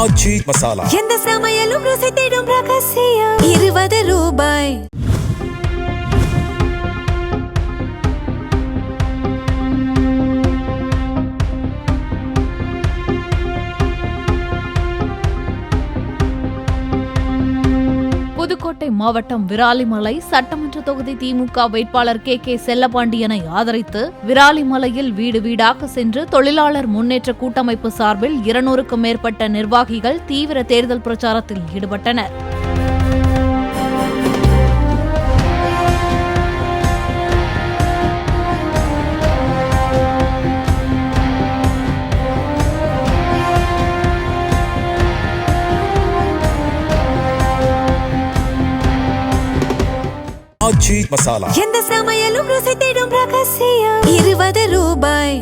ஆச்சி மசாலா எந்த சமையலும் ருசி தேடும் ரகசியம் 20 ரூபாய். புதுக்கோட்டை மாவட்டம் விராலிமலை சட்டமன்ற தொகுதி திமுக வேட்பாளர் கே செல்லப்பாண்டியனை ஆதரித்து விராலிமலையில் வீடு வீடாக சென்று தொழிலாளர் முன்னேற்ற கூட்டமைப்பு சார்பில் 200க்கும் மேற்பட்ட நிர்வாகிகள் தீவிர தேர்தல் பிரச்சாரத்தில் ஈடுபட்டனர். ஆச்சி மசாலா எந்த சமையலும் ருசி தேடும் ரகசியம் 20 ரூபாய்.